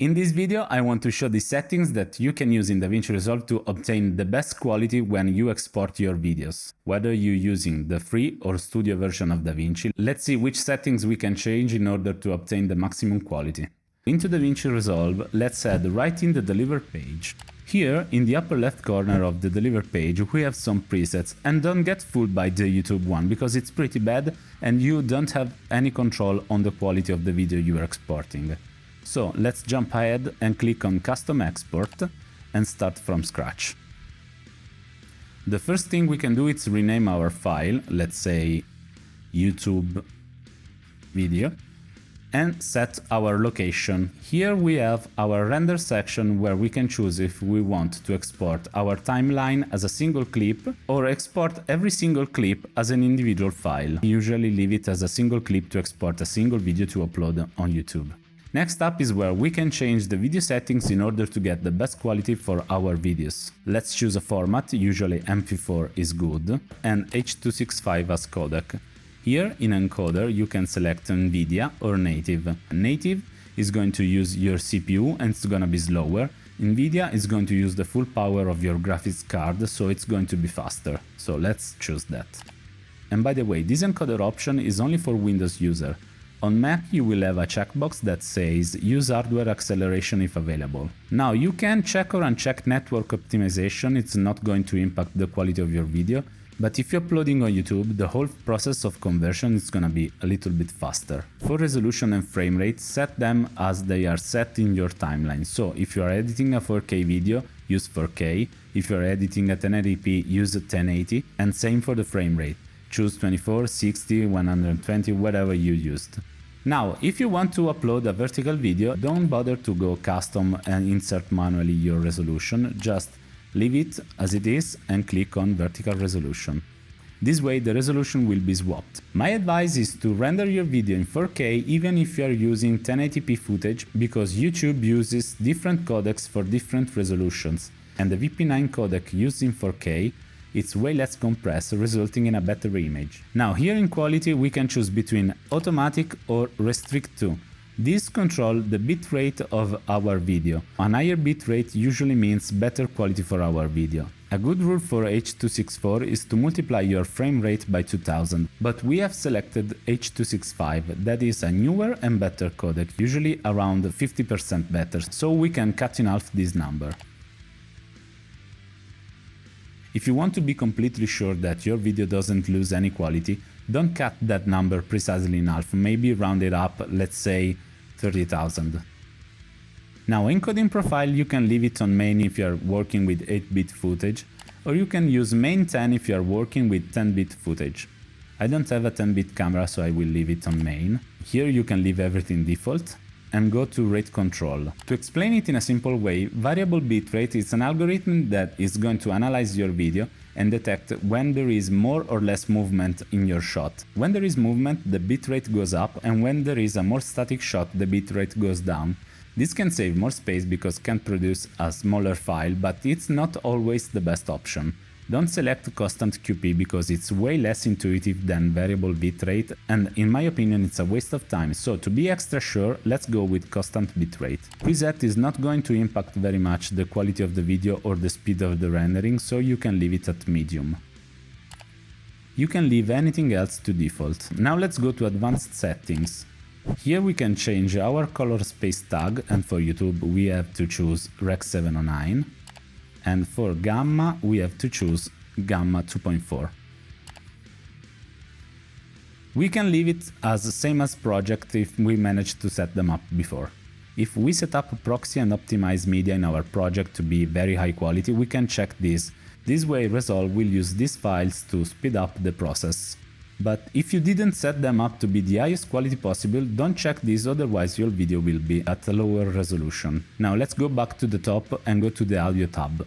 In this video, I want to show the settings that you can use in Davinci Resolve to obtain the best quality when you export your videos. Whether you're using the free or studio version of Davinci, let's see which settings we can change in order to obtain the maximum quality. Into Davinci Resolve, let's head right in the Deliver page. Here, in the upper left corner of the Deliver page, we have some presets, and don't get fooled by the YouTube one, because it's pretty bad and you don't have any control on the quality of the video you are exporting. So let's jump ahead and click on Custom Export and start from scratch. The first thing we can do is rename our file, let's say YouTube video, and set our location. Here we have our render section where we can choose if we want to export our timeline as a single clip or export every single clip as an individual file. We usually leave it as a single clip to export a single video to upload on YouTube. Next up is where we can change the video settings in order to get the best quality for our videos. Let's choose a format, usually MP4 is good, and H.265 as codec. Here in encoder you can select NVIDIA or native. Native is going to use your CPU and it's gonna be slower. NVIDIA is going to use the full power of your graphics card, so it's going to be faster. So let's choose that. And by the way, this encoder option is only for Windows user. On Mac you will have a checkbox that says use hardware acceleration if available. Now you can check or uncheck network optimization, it's not going to impact the quality of your video, but if you're uploading on YouTube, the whole process of conversion is gonna be a little bit faster. For resolution and frame rate, set them as they are set in your timeline. So if you are editing a 4K video, use 4K, if you are editing a 1080p, use 1080, and same for the frame rate. Choose 24, 60, 120, whatever you used. Now, if you want to upload a vertical video, don't bother to go custom and insert manually your resolution, just leave it as it is and click on vertical resolution. This way the resolution will be swapped. My advice is to render your video in 4K even if you are using 1080p footage, because YouTube uses different codecs for different resolutions, and the VP9 codec used in 4K it's way less compressed, resulting in a better image. Now here in quality we can choose between automatic or restrict to. These control the bitrate of our video. A higher bitrate usually means better quality for our video. A good rule for H.264 is to multiply your frame rate by 2000, but we have selected H.265, that is a newer and better codec, usually around 50% better, so we can cut in half this number. If you want to be completely sure that your video doesn't lose any quality, don't cut that number precisely in half, maybe round it up, let's say 30,000. Now encoding profile you can leave it on main if you are working with 8-bit footage, or you can use main 10 if you are working with 10-bit footage. I don't have a 10-bit camera, so I will leave it on main. Here you can leave everything default and go to rate control. To explain it in a simple way, variable bitrate is an algorithm that is going to analyze your video and detect when there is more or less movement in your shot. When there is movement, the bitrate goes up, and when there is a more static shot, the bitrate goes down. This can save more space because can produce a smaller file, but it's not always the best option. Don't select constant QP because it's way less intuitive than variable bitrate, and in my opinion it's a waste of time, so to be extra sure, let's go with constant bitrate. Preset is not going to impact very much the quality of the video or the speed of the rendering, so you can leave it at medium. You can leave anything else to default. Now let's go to advanced settings. Here we can change our color space tag, and for YouTube we have to choose Rec 709. And for gamma we have to choose gamma 2.4. We can leave it as the same as project if we managed to set them up before. If we set up a proxy and optimize media in our project to be very high quality, we can check this. This way Resolve will use these files to speed up the process. But if you didn't set them up to be the highest quality possible, don't check this, otherwise your video will be at a lower resolution. Now let's go back to the top and go to the audio tab.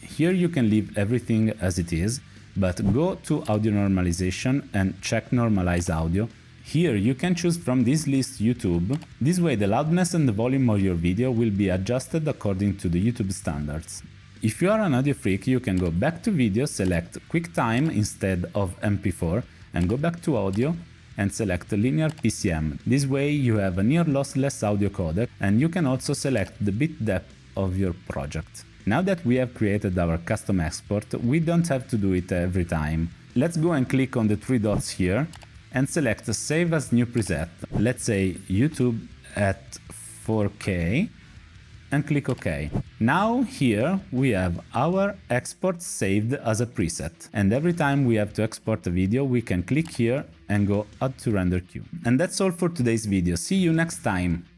Here you can leave everything as it is, but go to audio normalization and check normalize audio. Here you can choose from this list YouTube. This way the loudness and the volume of your video will be adjusted according to the YouTube standards. If you are an audio freak, you can go back to video, select QuickTime instead of MP4 and go back to audio and select linear PCM. This way you have a near lossless audio codec, and you can also select the bit depth of your project. Now that we have created our custom export, we don't have to do it every time. Let's go and click on the three dots here and select Save as New Preset. Let's say YouTube at 4K and click OK. Now here we have our export saved as a preset, and every time we have to export a video we can click here and go Add to Render Queue. And that's all for today's video. See you next time!